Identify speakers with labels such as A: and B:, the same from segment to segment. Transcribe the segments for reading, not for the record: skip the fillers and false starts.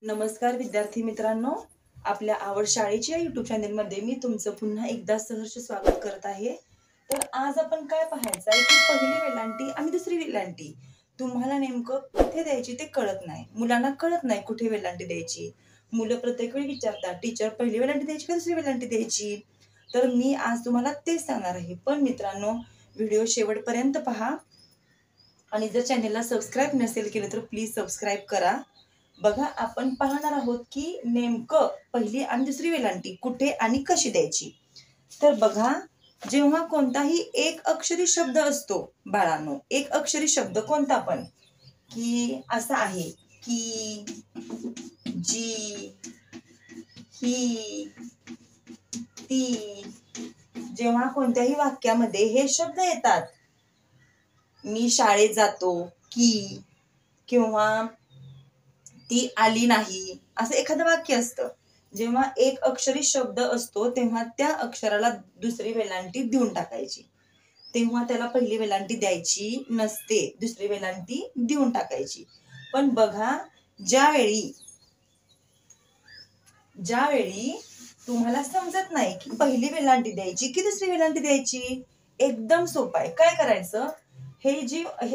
A: नमस्कार विद्यार्थी मित्रांनो, आपल्या आवड शाळेची या YouTube चॅनलमध्ये मी तुमचं पुन्हा एकदा सहर्ष स्वागत करत आहे। तर आज आपण काय पाहायचं आहे की पहिली वेलांटी आणि दुसरी वेलांटी तुम्हाला नेमकं कुठे द्यायची ते कळत नाही। मुलांना कळत नाही कुठे वेलांटी द्यायची। मुलं प्रत्येक वेळी विचारतात, टीचर पहिली वेलांटी द्यायची का दुसरी वेलांटी द्यायची? तर मी आज तुम्हाला तेच सांगणार आहे। पण मित्रांनो, व्हिडिओ शेवटपर्यंत पहा आणि जर चॅनलला सबस्क्राइब नसेल केलं तर प्लीज सबस्क्राइब करा। बघा, आपण पाहणार आहोत की नेमकं पहिली आणि दुसरी वेलांटी कुठे आणि कशी द्यायची। तर बघा, जेव्हा कोणताही एक अक्षरी शब्द असतो बाळांनो, एक अक्षरी शब्द कोणता पण, की असा आहे की, जी, ही, ती, जेव्हा कोणत्याही वाक्यामध्ये हे शब्द येतात, मी शाळेत जातो की, किंवा ती आली नाही, असं एखादं वाक्य असतं। जेव्हा एक अक्षरी शब्द असतो तेव्हा त्या अक्षराला दुसरी वेलांटी देऊन टाकायची। तेव्हा त्याला पहिली वेलांटी द्यायची नसते, दुसरी वेलांटी देऊन टाकायची। पण बघा, ज्यावेळी तुम्हाला समजत नाही की पहिली वेलांटी द्यायची की दुसरी वेलांटी द्यायची, एकदम सोपं आहे। काय करायचं, हे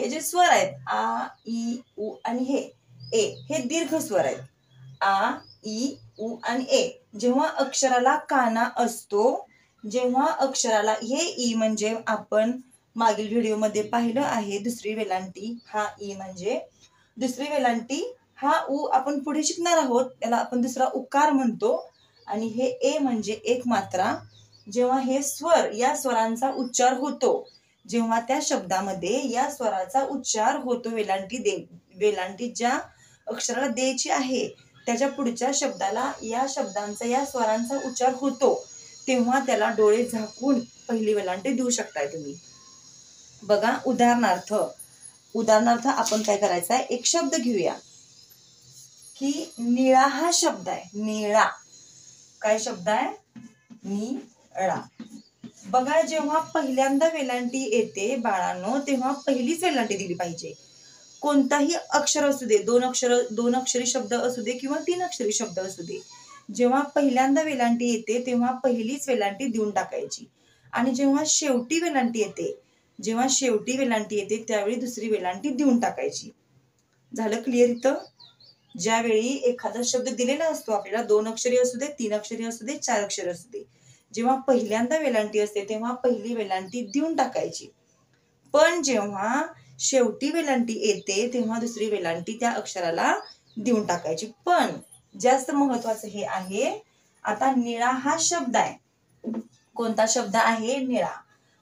A: जे स्वर आहेत आ, इ, उ आणि हे ए, हे दीर्घ स्वर आहेत। आ, इ, उ आणि ए। जेव्हा अक्षराला काना असतो, जेव्हा अक्षराला हे ई म्हणजे आपण मागील व्हिडिओमध्ये पाहिलं आहे दुसरी वेलांटी, हा ई म्हणजे दुसरी वेलांटी, हा उ आपण पुढे शिकणार आहोत, त्याला आपण दुसरा उकार म्हणतो। आणि हे ए म्हणजे एक मात्रा। जेव्हा हे स्वर, या स्वरांचा उच्चार होतो, जेव्हा त्या शब्दामध्ये या स्वराचा उच्चार होतो, वेलांटी ज्या अक्षराला द्यायची आहे त्याच्या पुढच्या शब्दाला या शब्दांचा, या स्वरांचा उच्चार होतो, तेव्हा त्याला डोळे झाकून पहिली वेलांटी देऊ शकताय तुम्ही। बघा, उदाहरणार्थ आपण काय करायचं आहे, एक शब्द घेऊया की निळा हा शब्द आहे। निळा काय शब्द आहे, निळा। बघा, जेव्हा पहिल्यांदा वेलांटी येते बाळांनो, तेव्हा पहिलीच वेलांटी दिली पाहिजे। कोणताही अक्षर असू दे, दोन अक्षरी शब्द असू दे किंवा 3 अक्षरी शब्द असू दे, जेव्हा पहिल्यांदा वेलांटी येते तेव्हा पहिलीच वेलांटी देऊन टाकायची। आणि जेव्हा शेवटी वेलांटी येते त्यावेळी दुसरी वेलांटी देऊन टाकायची। झालं क्लिअर इथं? ज्यावेळी एखादा शब्द दिलेला असतो आपल्याला, 2 अक्षरी असू दे, 3 अक्षरी असू दे, 4 अक्षरी असू दे, जेव्हा पहिल्यांदा वेलांटी असते तेव्हा पहिली वेलांटी देऊन टाकायची। पण जेव्हा शेवटी वेलांटी येते तेव्हा दुसरी वेलांटी त्या अक्षराला देऊन टाकायची। पण जास्त महत्वाचं हे आहे, आता निळा हा शब्द आहे, कोणता शब्द आहे, निळा।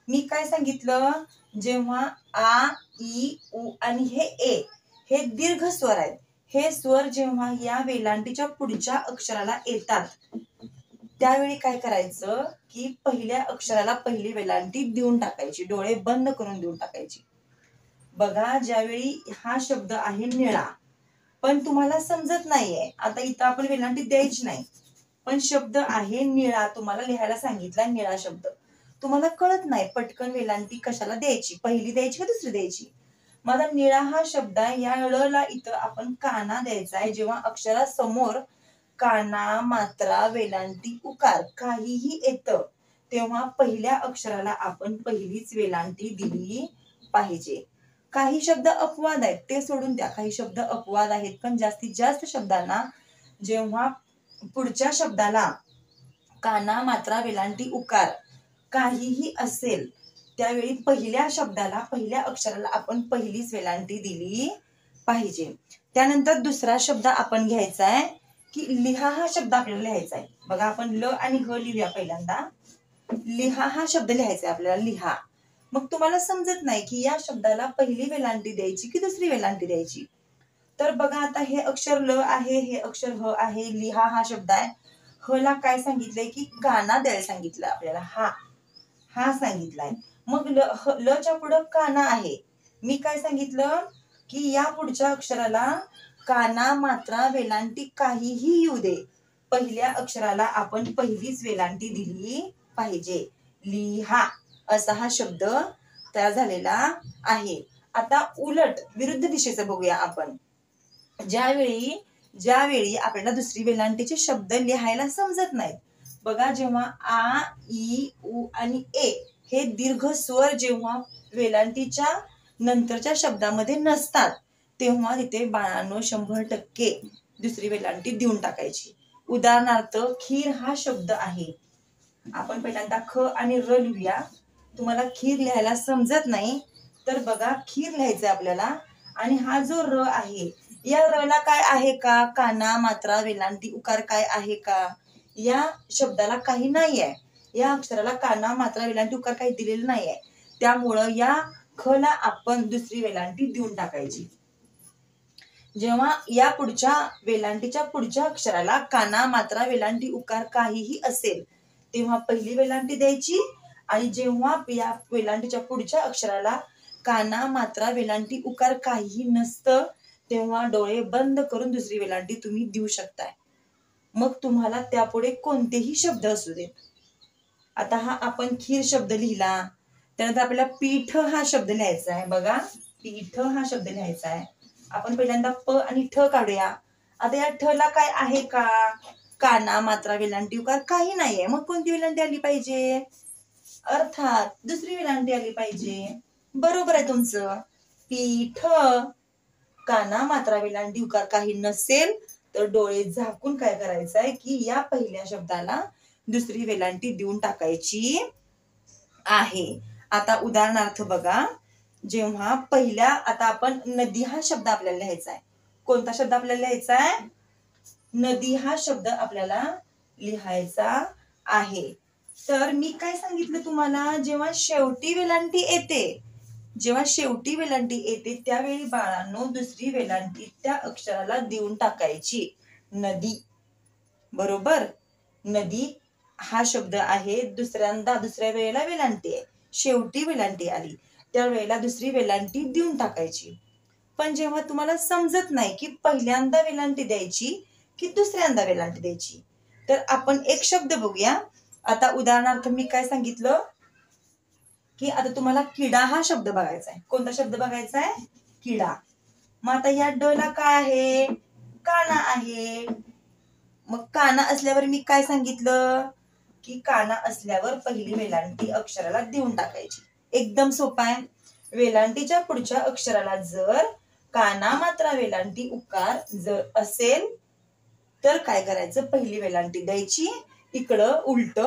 A: मी काय सांगितलं, जेव्हा आ, इ, उ आणि हे ए, हे दीर्घ स्वर आहेत। हे स्वर जेव्हा या वेलांटीच्या पुढच्या अक्षराला येतात त्यावेळी काय करायचं की पहिल्या अक्षराला पहिली वेलांटी देऊन टाकायची, डोळे बंद करून देऊन टाकायची। बघा, ज्यावेळी हा शब्द आहे निळा, पण तुम्हाला समजत नाहीये, आता इथं आपण वेलांटी द्यायची नाही, पण शब्द आहे निळा, तुम्हाला लिहायला सांगितला निळा शब्द, तुम्हाला कळत नाही पटकन वेलांटी कशाला द्यायची, पहिली द्यायची का दुसरी द्यायची। माझा निळा हा शब्द आहे, या ळ ला इथं आपण काना द्यायचा आहे। जेव्हा अक्षरासमोर काना, मात्रा, वेलांटी, उकार काहीही येतं तेव्हा पहिल्या अक्षराला आपण पहिलीच वेलांटी दिली पाहिजे। काही शब्द अपवाद आहेत, ते सोडून द्या, काही शब्द अपवाद आहेत, पण जास्तीत जास्त शब्दांना जेव्हा पुढच्या शब्दाला काना, मात्रा, वेलांटी, उकार काहीही असेल त्यावेळी पहिल्या शब्दाला, पहिल्या अक्षराला आपण पहिलीच वेलांटी दिली पाहिजे। त्यानंतर दुसरा शब्द आपण घ्यायचा आहे की लिहा हा शब्द आपल्याला लिहायचा आहे। बघा, आपण ल आणि ह लिहूया पहिल्यांदा। लिहा हा शब्द लिहायचा आहे आपल्याला, लिहा। मग तुम्हाला समजत नाही की या शब्दाला पहिली वेलांटी द्यायची की दुसरी वेलांटी द्यायची। तर बघा, आता हे अक्षर ल आहे, हे अक्षर ह आहे, लिहा हा शब्द आहे। ह ला काय सांगितलंय की काना द्यायला सांगितलं आपल्याला, हा सांगितलाय। मग ल च्या पुढं काना आहे, मी काय सांगितलं की या पुढच्या अक्षराला काना, मात्रा, वेलांटी काहीही येऊ दे, पहिल्या अक्षराला आपण पहिलीच वेलांटी दिली पाहिजे। लिहा असा हा शब्द तयार झालेला आहे। आता उलट विरुद्ध दिशेचं बघूया आपण। ज्यावेळी ज्यावेळी आपल्याला दुसरी वेलांटीचे शब्द लिहायला समजत नाहीत. बघा, जेव्हा आ, इ, उ आणि ए हे दीर्घ स्वर जेव्हा वेलांटीच्या नंतरच्या शब्दामध्ये नसतात, तेव्हा तिथे बाळांनो 100% दुसरी वेलांटी देऊन टाकायची. उदाहरणार्थ, खीर हा शब्द आहे. आपण पहिल्यांदा ख आणि र लिहूया. तुम्हाला खीर लिहायला समजत नाही तर बघा, खीर लिहायचंय आपल्याला. आणि हा जो र आहे, या र ला काय आहे का? काना, मात्रा, वेलांटी, उकार काय आहे का? या शब्दाला काही नाही आहे. या अक्षराला काना, मात्रा, वेलांटी, उकार काही दिलेलं नाही आहे. त्यामुळं या ख ला आपण दुसरी वेलांटी देऊन टाकायची. जेव्हा या पुढच्या वेलांटीच्या पुढच्या अक्षराला काना, मात्रा, वेलांटी, उकार काहीही असेल तेव्हा पहिली वेलांटी द्यायची. आणि जेव्हा या वेलांटीच्या पुढच्या अक्षराला काना, मात्रा, वेलांटी, उकार काहीही नसतं तेव्हा डोळे बंद करून दुसरी वेलांटी तुम्ही देऊ शकताय. मग तुम्हाला त्यापुढे कोणतेही शब्द असू देत. आता हा आपण खीर शब्द लिहिला, त्यानंतर आपल्याला पीठ हा शब्द लिहायचा आहे. बघा, पीठ हा शब्द लिहायचा आहे. आपण पहिल्यांदा प आणि ठ काढूया. आता या ठ ला काय आहे का? काना, मात्रा, वेलांटी, उकार काही नाहीये. मग कोणती वेलांटी आली पाहिजे? अर्थात दुसरी वेलांटी आली पाहिजे. बरोबर आहे तुमचं. पीठ. काना, मात्रा, वेलांटी, उकार काही नसेल तर डोळे झाकून काय करायचं आहे की या पहिल्या शब्दाला दुसरी वेलांटी देऊन टाकायची आहे. आता उदाहरणार्थ बघा, जेव्हा पहिल्या, आता आपण नदी हा शब्द आपल्याला लिहायचा आहे. कोणता शब्द आपल्याला लिहायचा आहे? नदी हा शब्द आपल्याला लिहायचा आहे. तर मी काय सांगितलं तुम्हाला, जेव्हा शेवटी वेलांटी येते त्यावेळी बाळांनो दुसरी वेलांटी त्या अक्षराला देऊन टाकायची. नदी. बरोबर. नदी हा शब्द आहे. दुसऱ्या वेळेला वेलांटी आहे. शेवटी वेलांटी आली त्यावेळेला दुसरी वेलांटी देऊन टाकायची. पण जेव्हा तुम्हाला समजत नाही की पहिल्यांदा वेलांटी द्यायची की दुसऱ्यांदा वेलांटी द्यायची, तर आपण एक शब्द बघूया. आता उदाहरणार्थ मी काय सांगितलं की आता तुम्हाला किडा हा शब्द बघायचा आहे. कोणता शब्द बघायचा आहे? किडा. मग आता या ड ला काय आहे? काना आहे. मग काना असल्यावर मी काय सांगितलं की काना असल्यावर पहिली वेलांटी अक्षराला देऊन टाकायची. एकदम सोपा आहे. वेलांटीच्या पुढच्या अक्षराला जर काना, मात्रा, वेलांटी, उकार जर असेल तर काय करायचं? पहिली वेलांटी द्यायची. इकडं उलट,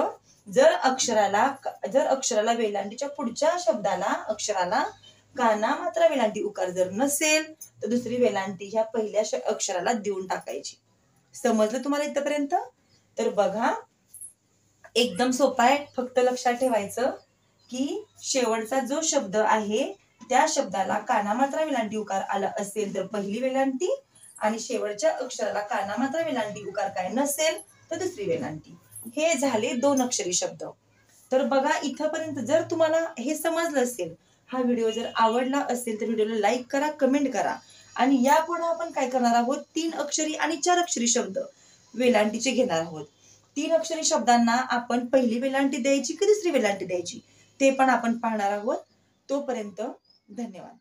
A: जर अक्षराला वेलांटीच्या पुढच्या अक्षराला काना, मात्रा, वेलांटी, उकार जर नसेल तर दुसरी वेलांटी ह्या पहिल्या अक्षराला देऊन टाकायची. समजलं तुम्हाला इथपर्यंत? तर बघा, एकदम सोपा आहे. फक्त लक्षात ठेवायचं की शेवटचा जो शब्द आहे त्या शब्दाला काना, मात्रा, वेलांटी, उकार आला असेल तर पहिली वेलांटी, आणि शेवटच्या अक्षराला काना, मात्रा, वेलांटी, उकार काय नसेल तर दुसरी वेलांटी. हे झाले 2 अक्षरी शब्द. तर बघा, इथपर्यंत जर तुम्हाला हे समजलं असेल, हा व्हिडिओ जर आवडला असेल तर व्हिडिओला लाईक करा, कमेंट करा. आणि यापुढे आपण काय करणार आहोत? 3 अक्षरी आणि 4 अक्षरी शब्द वेलांटीचे घेणार आहोत. 3 अक्षरी शब्दांना आपण पहिली वेलांटी द्यायची की दुसरी वेलांटी द्यायची ते पण आपण पाहणार आहोत. तोपर्यंत धन्यवाद.